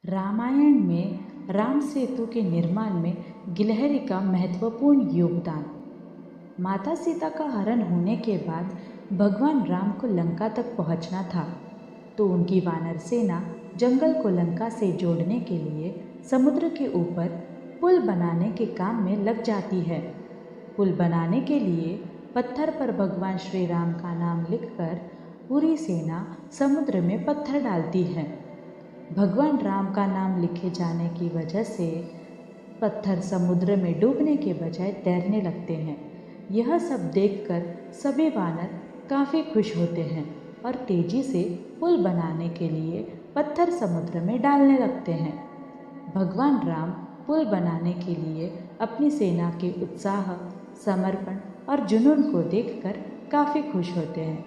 रामायण में राम सेतु के निर्माण में गिलहरी का महत्वपूर्ण योगदान। माता सीता का हरण होने के बाद भगवान राम को लंका तक पहुंचना था, तो उनकी वानर सेना जंगल को लंका से जोड़ने के लिए समुद्र के ऊपर पुल बनाने के काम में लग जाती है। पुल बनाने के लिए पत्थर पर भगवान श्री राम का नाम लिखकर पूरी सेना समुद्र में पत्थर डालती है। भगवान राम का नाम लिखे जाने की वजह से पत्थर समुद्र में डूबने के बजाय तैरने लगते हैं। यह सब देखकर सभी वानर काफ़ी खुश होते हैं और तेजी से पुल बनाने के लिए पत्थर समुद्र में डालने लगते हैं। भगवान राम पुल बनाने के लिए अपनी सेना के उत्साह, समर्पण और जुनून को देखकर काफ़ी खुश होते हैं।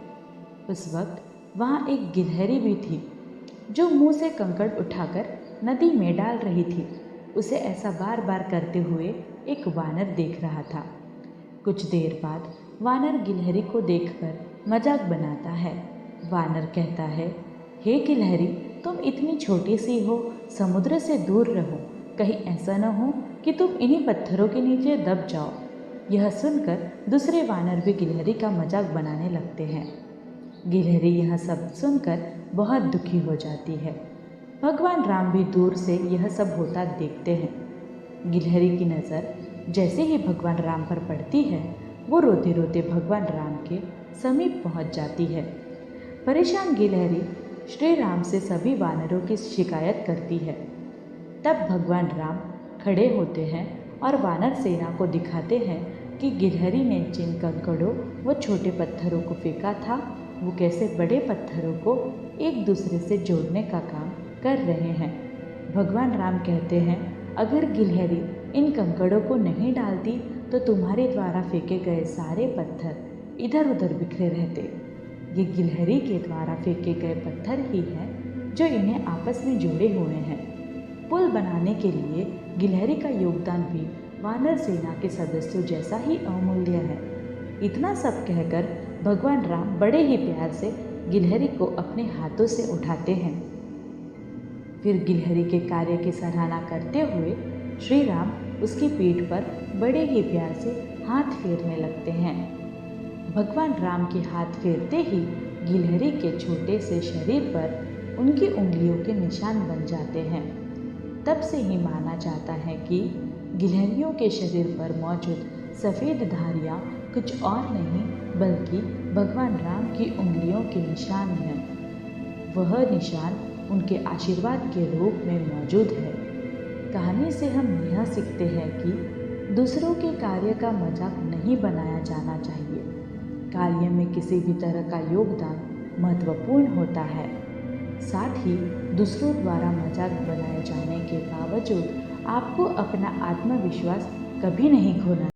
उस वक्त वहाँ एक गिलहरी भी थी जो मुंह से कंकड़ उठाकर नदी में डाल रही थी। उसे ऐसा बार बार करते हुए एक वानर देख रहा था। कुछ देर बाद वानर गिलहरी को देखकर मजाक बनाता है। वानर कहता है, हे गिलहरी, तुम इतनी छोटी सी हो, समुद्र से दूर रहो, कहीं ऐसा न हो कि तुम इन्हीं पत्थरों के नीचे दब जाओ। यह सुनकर दूसरे वानर भी गिलहरी का मजाक बनाने लगते हैं। गिलहरी यह सब सुनकर बहुत दुखी हो जाती है। भगवान राम भी दूर से यह सब होता देखते हैं। गिलहरी की नज़र जैसे ही भगवान राम पर पड़ती है, वो रोते रोते भगवान राम के समीप पहुंच जाती है। परेशान गिलहरी श्री राम से सभी वानरों की शिकायत करती है। तब भगवान राम खड़े होते हैं और वानर सेना को दिखाते हैं कि गिलहरी ने जिन कंकड़ों व छोटे पत्थरों को फेंका था, वो कैसे बड़े पत्थरों को एक दूसरे से जोड़ने का काम कर रहे हैं। भगवान राम कहते हैं, अगर गिलहरी इन कंकड़ों को नहीं डालती तो तुम्हारे द्वारा फेंके गए सारे पत्थर इधर उधर बिखरे रहते। ये गिलहरी के द्वारा फेंके गए पत्थर ही हैं जो इन्हें आपस में जोड़े हुए हैं। पुल बनाने के लिए गिलहरी का योगदान भी वानर सेना के सदस्यों जैसा ही अमूल्य है। इतना सब कहकर भगवान राम बड़े ही प्यार से गिलहरी को अपने हाथों से उठाते हैं। फिर गिलहरी के कार्य की सराहना करते हुए श्री राम उसकी पीठ पर बड़े ही प्यार से हाथ फेरने लगते हैं। भगवान राम के हाथ फेरते ही गिलहरी के छोटे से शरीर पर उनकी उंगलियों के निशान बन जाते हैं। तब से ही माना जाता है कि गिलहरियों के शरीर पर मौजूद सफ़ेद धारियाँ कुछ और नहीं बल्कि भगवान राम की उंगलियों के निशान हैं। वह निशान उनके आशीर्वाद के रूप में मौजूद है। कहानी से हम यह सीखते हैं कि दूसरों के कार्य का मजाक नहीं बनाया जाना चाहिए। कार्य में किसी भी तरह का योगदान महत्वपूर्ण होता है। साथ ही दूसरों द्वारा मजाक बनाए जाने के बावजूद आपको अपना आत्मविश्वास कभी नहीं खोना